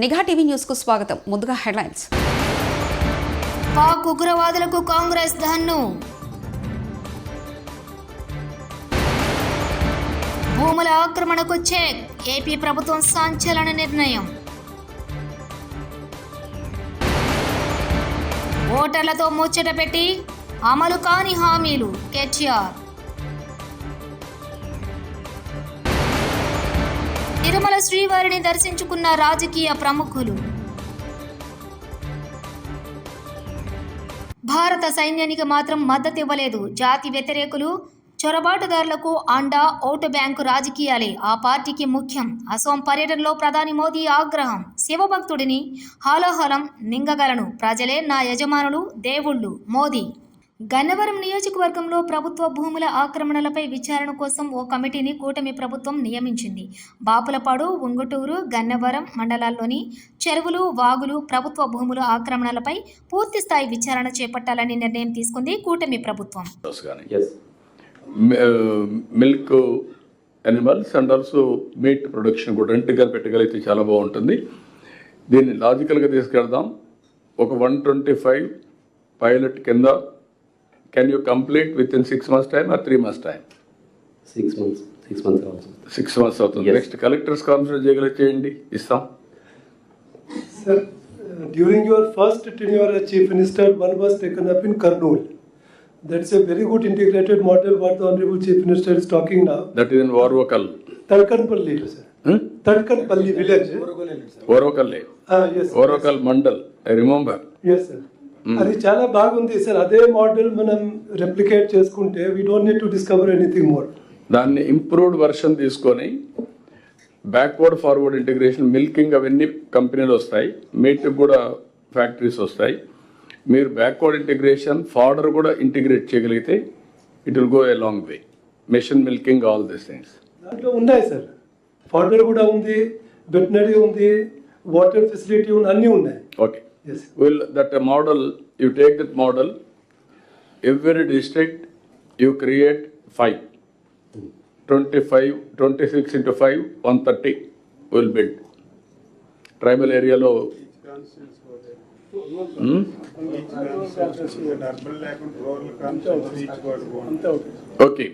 నిఘా TV news కు స్వాగతం. ముందుగా హెడ్లైన్స్. పాక్ ఉగ్రవాదులకు కాంగ్రెస్ దన్ను. భూముల ఆక్రమణకు చెక్. ఏపీ ప్రభుత్వం సంచలన నిర్ణయం. ఓటర్లతో ముచ్చట పెట్టి అమలు కాని హామీలు కేటీఆర్. తిరుమల శ్రీవారిని దర్శించుకున్న రాజకీయ ప్రముఖులు. భారత సైన్యానికి మాత్రం మద్దతు ఇవ్వలేదు. జాతి వ్యతిరేకులు, చొరబాటుదారులకు అండా, ఓటు బ్యాంకు రాజకీయాలే ఆ పార్టీకి ముఖ్యం. అసోం పర్యటనలో ప్రధాని మోదీ ఆగ్రహం. శివభక్తుడిని హాలాహలం మింగగలను, ప్రజలే నా యజమానులు, దేవుళ్ళు మోదీ. గన్నవరం నియోజకవర్గంలో ప్రభుత్వ భూముల ఆక్రమణలపై విచారణ కోసం ఓ కమిటీని కూటమి ప్రభుత్వం నియమించింది. బాపులపాడు, ఉంగుటూరు, గన్నవరం మండలాల్లోని చెరువులు, వాగులు, ప్రభుత్వ భూముల ఆక్రమణలపై పూర్తి స్థాయి విచారణ చేపట్టాలని నిర్ణయం తీసుకుంది కూటమి ప్రభుత్వం. Milk animals and also meat production కూడా రెండుగా పెట్టగలిగితే చాలా బాగుంటుంది. దీన్ని లాజికల్గా తీసుకెళ్దాం. ఒక 125 పైలట్ కింద can you complete with in 6 months time or 3 months time? 6 months. 6 months also. 6 months అవుతుంది. నెక్స్ట్ కలెక్టర్స్ కాన్ఫరెన్స్ చేయగలిగేయండి, ఇస్తాం. Sir, during your first tenure as Chief Minister, one was taken up in Kurnool. That's a very good integrated model what the Honorable Chief Minister is talking now. That is in Orvakal. Tadkanpalli, sir. Tadkanpalli village. ఓర్వకల్లే. Yes. Orvakal mandal, I remember. Yes, sir. అది చాలా బాగుంది sir. అదే model మనం replicate చేసుకుంటే we don't need to discover anything more. దాన్ని improved version తీసుకొని backward forward integration, milking అవన్నీ కంపెనీలు వస్తాయి, మీట్ కూడా ఫ్యాక్టరీస్ వస్తాయి. మీరు బ్యాక్వర్డ్ ఇంటిగ్రేషన్, ఫార్డర్ కూడా ఇంటిగ్రేట్ చేయగలిగితే it will go a long way. Machine milking, all these things దాంట్లో ఉన్నాయి సార్. ఫార్డర్ కూడా ఉంది, వెటనరీ ఉంది, వాటర్ ఫెసిలిటీ ఉంది, అన్నీ ఉన్నాయి. Okay. Well, that model, you take that model, every district you create 5, 25, 26 into 5, 130 will build. Tribal area lo. Okay.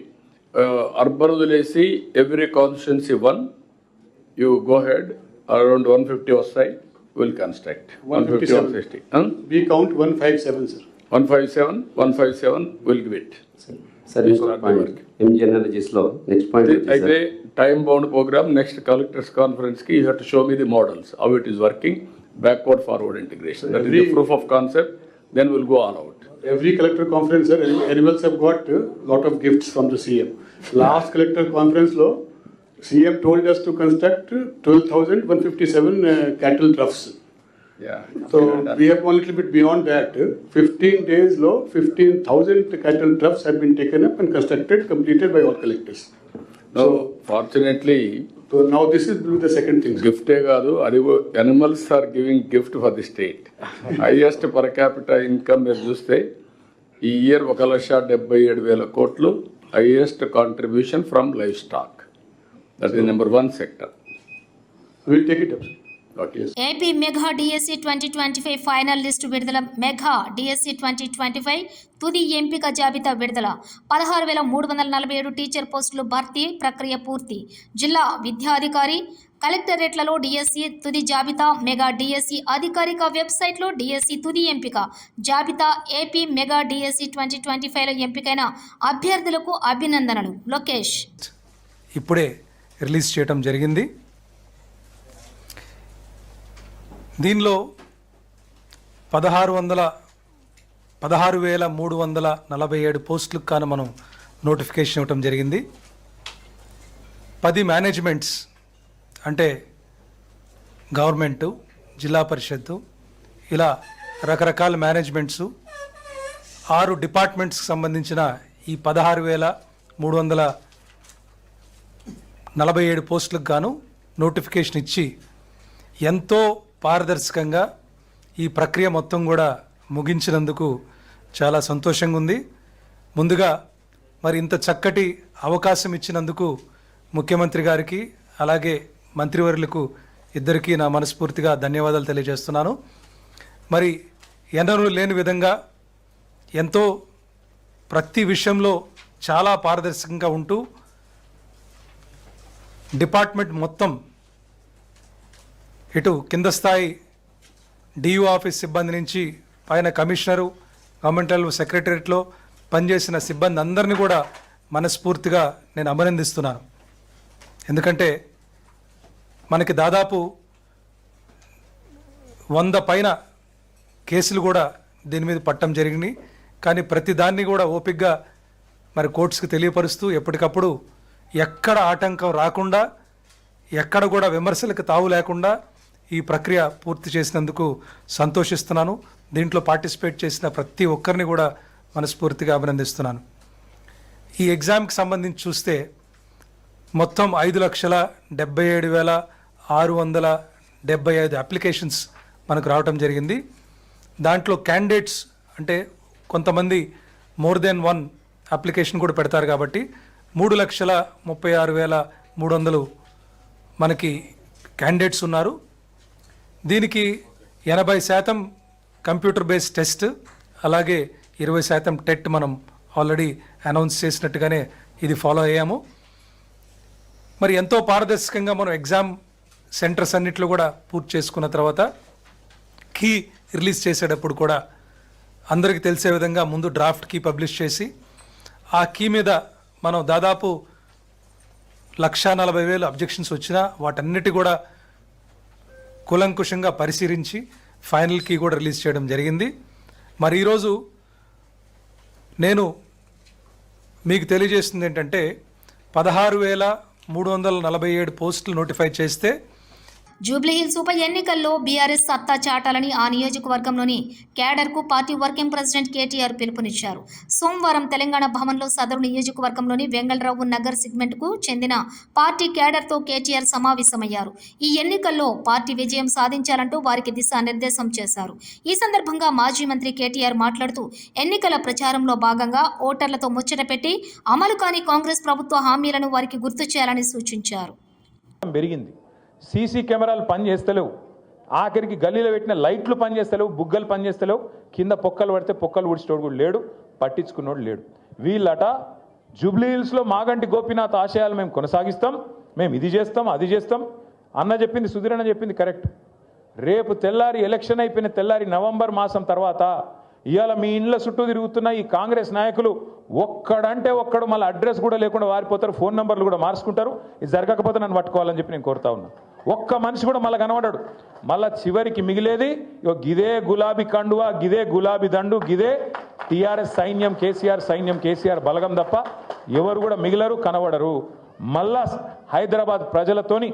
Urban village, every constituency 1, you go ahead, around 150 outside. Will construct 150, 160. We count 157, sir. 157 will give it. Sir, MGNRGs lo next point. అయితే time bound program, next collectors conference ki you have to show me the models, how it is working, backward forward integration. That is the proof of concept, then we'll go all out. Every collector conference, sir, animals have got a lot of gifts from the CM. Last collector conference lo, CM told us to construct 12,157 cattle troughs. Yeah. So we have gone a little bit beyond that. 15 days low, 15,000 cattle troughs have been taken up and constructed, completed by all collectors. No, fortunately, So now this is the second thing. గిఫ్టే కాదు, అది animals are giving gift for the state. Highest per capita income మీరు చూస్తే ఈ year 1,77,000 కోట్లు, highest contribution from livestock. That is number 1 sector. We'll take it up. Okay. AP mega DSC 2025 final list విడుదల. Mega DSC 2025 తుది ఎంపిక జాబితా విడుదల. 16,347 teacher పోస్టులు భర్తీ ప్రక్రియ పూర్తి. జిల్లా విద్యాధికారి కలెక్టరేట్లలో డిఎస్సి తుది జాబితా. మెగా డిఎస్సి అధికారిక వెబ్సైట్లో డిఎస్సి తుది ఎంపిక జాబితా. ఏపీ మెగా డిఎస్సి 2025లో ఎంపికైన అభ్యర్థులకు అభినందనలు. లోకేష్ ఇప్పుడే రిలీజ్ చేయడం జరిగింది. దీనిలో 16,347 పోస్టులకు కాను మనం నోటిఫికేషన్ ఇవ్వటం జరిగింది. 10 మేనేజ్మెంట్స్ అంటే గవర్నమెంటు, జిల్లా పరిషత్తు, ఇలా రకరకాల మేనేజ్మెంట్సు, 6 డిపార్ట్మెంట్స్కి సంబంధించిన ఈ 16,347 పోస్టులకు గాను నోటిఫికేషన్ ఇచ్చి ఎంతో పారదర్శకంగా ఈ ప్రక్రియ మొత్తం కూడా ముగించినందుకు చాలా సంతోషంగా ఉంది. ముందుగా మరి ఇంత చక్కటి అవకాశం ఇచ్చినందుకు ముఖ్యమంత్రి గారికి అలాగే మంత్రివర్యులకు ఇద్దరికీ నా మనస్ఫూర్తిగా ధన్యవాదాలు తెలియజేస్తున్నాను. మరి ఎన్నడూ లేని విధంగా ఎంతో ప్రతి విషయంలో చాలా పారదర్శకంగా ఉంటూ డిపార్ట్మెంట్ మొత్తం ఇటు కింద స్థాయి డియూ ఆఫీస్ సిబ్బంది నుంచి పైన కమిషనరు, గవర్నమెంటల్ సెక్రటరియట్లో పనిచేసిన సిబ్బంది అందరినీ కూడా మనస్ఫూర్తిగా నేను అభినందిస్తున్నాను. ఎందుకంటే మనకి దాదాపు 100 పైన కేసులు కూడా దీని మీద పట్టడం జరిగింది. కానీ ప్రతిదాన్ని కూడా ఓపికగా మరి కోర్ట్స్కి తెలియపరుస్తూ ఎప్పటికప్పుడు ఎక్కడ ఆటంకం రాకుండా, ఎక్కడ కూడా విమర్శలకు తావు లేకుండా ఈ ప్రక్రియ పూర్తి చేసినందుకు సంతోషిస్తున్నాను. దీంట్లో పార్టిసిపేట్ చేసిన ప్రతి ఒక్కరిని కూడా మనస్ఫూర్తిగా అభినందిస్తున్నాను. ఈ ఎగ్జామ్కి సంబంధించి చూస్తే మొత్తం 5,77,675 అప్లికేషన్స్ మనకు రావటం జరిగింది. దాంట్లో క్యాండిడేట్స్ అంటే కొంతమంది మోర్ దెన్ 1 అప్లికేషన్ కూడా పెడతారు కాబట్టి 3,36,300 మనకి క్యాండిడేట్స్ ఉన్నారు. దీనికి 80% కంప్యూటర్ బేస్డ్ టెస్ట్, అలాగే 20% టెట్ మనం ఆల్రెడీ అనౌన్స్ చేసినట్టుగానే ఇది ఫాలో అయ్యాము. మరి ఎంతో పారదర్శకంగా మనం ఎగ్జామ్ సెంటర్స్ అన్నిట్లో కూడా పూర్తి చేసుకున్న తర్వాత కీ రిలీజ్ చేసేటప్పుడు కూడా అందరికీ తెలిసే విధంగా ముందు డ్రాఫ్ట్ కీ పబ్లిష్ చేసి ఆ కీ మీద మనం దాదాపు 1,40,000 అబ్జెక్షన్స్ వచ్చినా వాటన్నిటి కూడా కూలంకుషంగా పరిశీలించి ఫైనల్ కీ కూడా రిలీజ్ చేయడం జరిగింది. మరి ఈరోజు నేను మీకు తెలియజేస్తుంది ఏంటంటే 16,347 పోస్టులు నోటిఫై చేస్తే జూబ్లీహిల్స్ ఉప ఎన్నికల్లో బీఆర్ఎస్ సత్తా చాటాలని ఆ నియోజకవర్గంలోని క్యాడర్కు పార్టీ వర్కింగ్ ప్రెసిడెంట్ కేటీఆర్ పిలుపునిచ్చారు. సోమవారం తెలంగాణ భవన్లో సదరు నియోజకవర్గంలోని వెంగళరావు నగర్ సెగ్మెంట్కు చెందిన పార్టీ క్యాడర్తో కేటీఆర్ సమావేశమయ్యారు. ఈ ఎన్నికల్లో పార్టీ విజయం సాధించాలంటూ వారికి దిశానిర్దేశం చేశారు. ఈ సందర్భంగా మాజీ మంత్రి కేటీఆర్ మాట్లాడుతూ ఎన్నికల ప్రచారంలో భాగంగా ఓటర్లతో ముచ్చట పెట్టి అమలు కాని కాంగ్రెస్ ప్రభుత్వ హామీలను వారికి గుర్తు చేయాలని సూచించారు. సీసీ కెమెరాలు పనిచేస్తలేవు, ఆఖరికి గల్లీలో పెట్టిన లైట్లు పనిచేస్తలేవు, బుగ్గలు పనిచేస్తలేవు, కింద పొక్కలు పడితే పొక్కలు ఊడ్చేటోడు కూడా లేడు, పట్టించుకున్నోడు లేడు. వీళ్ళట జూబ్లీహిల్స్లో మాగంటి గోపీనాథ్ ఆశయాలు మేము కొనసాగిస్తాం, మేము ఇది చేస్తాం అది చేస్తాం అన్న చెప్పింది, సుధీరన్న చెప్పింది కరెక్ట్. రేపు తెల్లారి ఎలక్షన్ అయిపోయిన తెల్లారి నవంబర్ మాసం తర్వాత ఇవాళ మీ ఇండ్ల చుట్టూ తిరుగుతున్న ఈ కాంగ్రెస్ నాయకులు ఒక్కడంటే ఒక్కడు మళ్ళీ అడ్రస్ కూడా లేకుండా వారిపోతారు, ఫోన్ నెంబర్లు కూడా మార్చుకుంటారు. ఇది జరగకపోతే నన్ను పట్టుకోవాలని చెప్పి నేను కోరుతా ఉన్నా. ఒక్క మనిషి కూడా మళ్ళీ కనబడాడు. మళ్ళీ చివరికి మిగిలేది గిదే గులాబీ కండువా, గిదే గులాబీ దండు, గిదే టీఆర్ఎస్ సైన్యం, కేసీఆర్ సైన్యం, కేసీఆర్ బలగం తప్ప ఎవరు కూడా మిగిలరు, కనబడరు. మళ్ళా హైదరాబాద్ ప్రజలతోని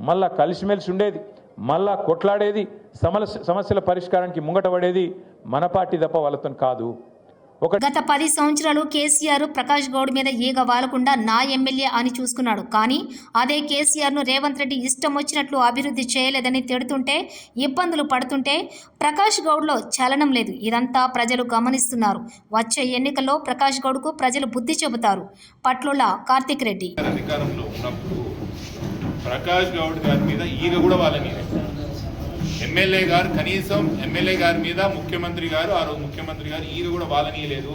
మళ్ళా కలిసిమెలిసి ఉండేది, మళ్ళా కొట్లాడేది, సమస్యల పరిష్కారానికి ముంగట పడేది మన పార్టీ తప్ప వాళ్ళతో కాదు. గత 10 సంవత్సరాలు కేసీఆర్ ప్రకాష్ గౌడ్ మీద ఈగ వాలకుండా నా ఎమ్మెల్యే అని చూసుకున్నాడు. కానీ అదే కేసీఆర్ను రేవంత్ రెడ్డి ఇష్టం వచ్చినట్లు అభివృద్ధి చేయలేదని తిడుతుంటే, ఇబ్బందులు పడుతుంటే ప్రకాష్ గౌడ్లో చలనం లేదు. ఇదంతా ప్రజలు గమనిస్తున్నారు. వచ్చే ఎన్నికల్లో ప్రకాష్ గౌడ్కు ప్రజలు బుద్ధి చెబుతారు. పట్లుల కార్తిక్ రెడ్డి. అధికారంలో ఉన్నప్పుడు ప్రకాష్ గౌడ్ గారి మీద ఈగ కూడా వాళ్ళని ఎమ్మెల్యే గారు, కనీసం ఎమ్మెల్యే గారి మీద ముఖ్యమంత్రి గారు, ఆ రోజు ముఖ్యమంత్రి గారు ఈగ కూడా వాళ్ళనీయలేదు.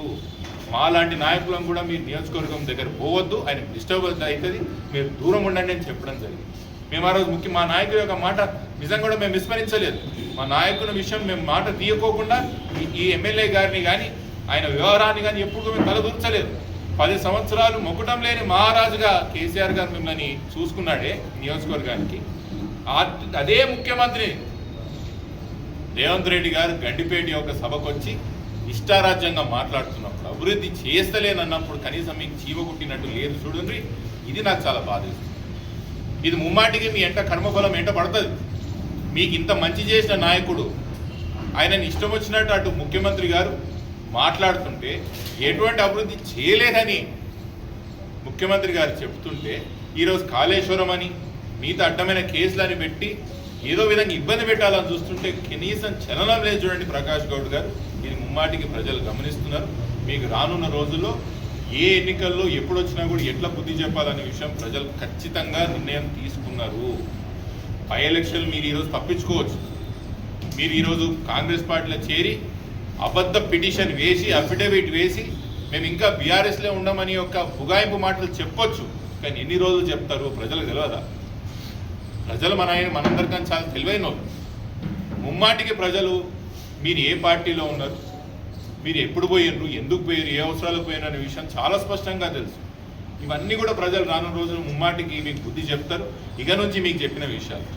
మాలాంటి నాయకులను కూడా మీరు నియోజకవర్గం దగ్గర పోవద్దు, ఆయన డిస్టర్బ్ అవుతుంది, మీరు దూరం ఉండండి అని చెప్పడం జరిగింది. మేము ఆ రోజు మా నాయకుడి యొక్క మాట నిజంగా కూడా మేము విస్మరించలేదు. మా నాయకుని విషయం మేము మాట తీయకోకుండా ఈ ఎమ్మెల్యే గారిని కానీ ఆయన వ్యవహారాన్ని కానీ ఎప్పుడు మేము తలదూర్చలేదు. 10 సంవత్సరాలు మొక్కటం లేని మహారాజుగా కేసీఆర్ గారు మిమ్మల్ని చూసుకున్నాడే నియోజకవర్గానికి. అదే ముఖ్యమంత్రి రేవంత్ రెడ్డి గారు గండిపేట యొక్క సభకు వచ్చి ఇష్టారాజ్యంగా మాట్లాడుతున్నప్పుడు, అభివృద్ధి చేస్తలేనన్నప్పుడు కనీసం మీకు చీవ కుట్టినట్టు లేదు. చూడండి, ఇది నాకు చాలా బాధిస్తుంది. ఇది ముమ్మాటికి మీ ఎంట కర్మఫలం ఎంట పడుతుంది. మీకు ఇంత మంచి చేసిన నాయకుడు ఆయనని ఇష్టం వచ్చినట్టు అటు ముఖ్యమంత్రి గారు మాట్లాడుతుంటే, ఎటువంటి అభివృద్ధి చేయలేదని ముఖ్యమంత్రి గారు చెప్తుంటే, ఈరోజు కాళేశ్వరం అని మిగతా అడ్డమైన కేసులని పెట్టి ఏదో విధంగా ఇబ్బంది పెట్టాలని చూస్తుంటే కనీసం చలనం లేదు. చూడండి ప్రకాష్ గౌడ్ గారు, ఇది ముమ్మాటికి ప్రజలు గమనిస్తున్నారు. మీకు రానున్న రోజుల్లో ఏ ఎన్నికల్లో ఎప్పుడు వచ్చినా కూడా ఎట్లా బుద్ధి చెప్పాలనే విషయం ప్రజలు ఖచ్చితంగా నిర్ణయం తీసుకున్నారు. బై ఎలక్షన్ మీరు ఈరోజు తప్పించుకోవచ్చు. మీరు ఈరోజు కాంగ్రెస్ పార్టీలో చేరి అబద్ధ పిటిషన్ వేసి అఫిడవిట్ వేసి మేము ఇంకా బీఆర్ఎస్లో ఉండమని ఒక బుగాయింపు మాటలు చెప్పొచ్చు. కానీ ఎన్ని రోజులు చెప్తారు ప్రజలకు తెలియదా? ప్రజలు మనందరికన్నా చాలా తెలివైన వాళ్ళు. ముమ్మాటికి ప్రజలు మీరు ఏ పార్టీలో ఉన్నారు, మీరు ఎప్పుడు పోయినరు, ఎందుకు పోయారు, ఏ అవసరాలకు పోయినారు అనే విషయం చాలా స్పష్టంగా తెలుసు. ఇవన్నీ కూడా ప్రజలు రానున్న రోజులు ముమ్మాటికి మీకు బుద్ధి చెప్తారు. ఇక నుంచి మీకు చెప్పిన విషయాలు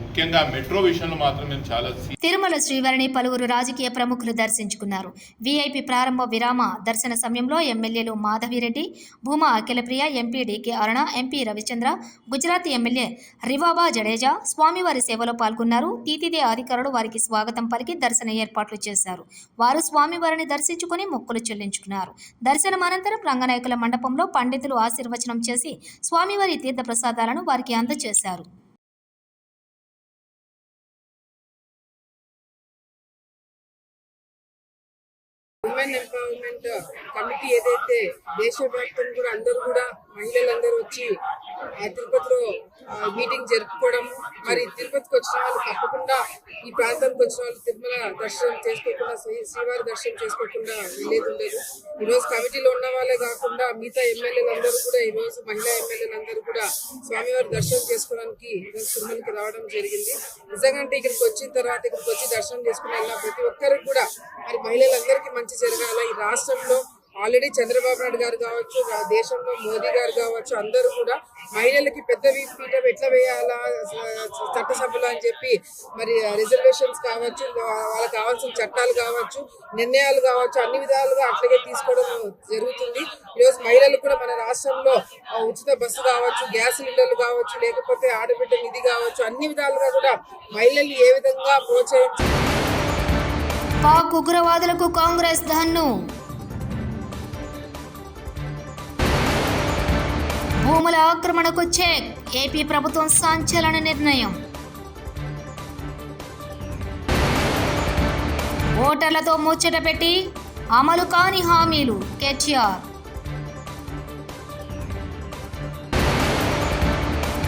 ముఖ్యంగా మెట్రో విషయంలో మాత్రం మేము చాలా తిరుమల శ్రీవారిని పలువురు రాజకీయ ప్రముఖులు దర్శించుకున్నారు. వీఐపీ ప్రారంభ విరామ దర్శన సమయంలో ఎమ్మెల్యేలు మాధవిరెడ్డి, భూమా అఖిలప్రియ, ఎంపీ డీకే అరుణ, ఎంపీ రవిచంద్ర, గుజరాత్ ఎమ్మెల్యే రివాబా జడేజా స్వామివారి సేవలో పాల్గొన్నారు. టీటీడీ అధికారులు వారికి స్వాగతం పలికి దర్శన ఏర్పాట్లు చేశారు. వారు స్వామివారిని దర్శించుకుని మొక్కులు చెల్లించుకున్నారు. దర్శనం అనంతరం రంగనాయకుల మండపంలో పండితులు ఆశీర్వచనం చేసి స్వామివారి తీర్థ ప్రసాదాలను వారికి అందజేశారు. ఉమెన్ ఎంపవర్మెంట్ కమిటీ ఏదైతే దేశవ్యాప్తంగా కూడా అందరూ కూడా మహిళలందరూ వచ్చి తిరుపతిలో మీటింగ్ జరుపుకోవడం, మరి తిరుపతికి వచ్చిన వాళ్ళు తప్పకుండా ఈ ప్రాంతానికి వచ్చిన వాళ్ళు తిరుమల దర్శనం చేసుకోకుండా శ్రీవారి దర్శనం చేసుకోకుండా వెళ్ళేది ఉండదు. ఈరోజు కమిటీలో ఉన్న వాళ్ళే కాకుండా మిగతా ఎమ్మెల్యేలందరూ కూడా ఈరోజు మహిళా ఎమ్మెల్యేలందరూ కూడా స్వామివారి దర్శనం చేసుకోవడానికి ఈరోజు తిరుమలకి రావడం జరిగింది. నిజంగా ఇక్కడికి వచ్చిన తర్వాత ఇక్కడికి వచ్చి దర్శనం చేసుకునే ప్రతి ఒక్కరికి కూడా మరి మహిళలందరికీ మంచి జరగాల. ఈ రాష్ట్రంలో ఆల్రెడీ చంద్రబాబు నాయుడు గారు కావచ్చు, దేశంలో మోదీ గారు కావచ్చు, అందరూ కూడా మహిళలకి పెద్ద పీఠం ఎట్లా వేయాలా చట్టసభలు అని చెప్పి మరి రిజర్వేషన్స్ కావచ్చు, వాళ్ళకి కావాల్సిన చట్టాలు కావచ్చు, నిర్ణయాలు కావచ్చు, అన్ని విధాలుగా అట్లాగే తీసుకోవడం జరుగుతుంది. ఈరోజు మహిళలు కూడా మన రాష్ట్రంలో ఉచిత బస్సు కావచ్చు, గ్యాస్ సిలిండర్లు కావచ్చు, లేకపోతే ఆడబిడ్డ నిధి కావచ్చు, అన్ని విధాలుగా కూడా మహిళల్ని ఏ విధంగా ప్రోత్సహించాలి. పాక్ ఉగ్రవాదులకు కాంగ్రెస్ దన్ను. భూముల ఆక్రమణకు చెక్. ఏపీ ప్రభుత్వం సంచలన నిర్ణయం. ఓటర్లతో ముచ్చట పెట్టి అమలు కాని హామీలు కేటీఆర్.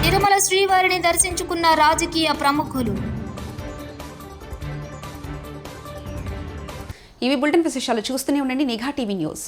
తిరుమల శ్రీవారిని దర్శించుకున్న రాజకీయ ప్రముఖులు. ఇవి బులెటిన్ విశేషాలు. చూస్తూనే ఉండండి నిఘా టీవీ న్యూస్.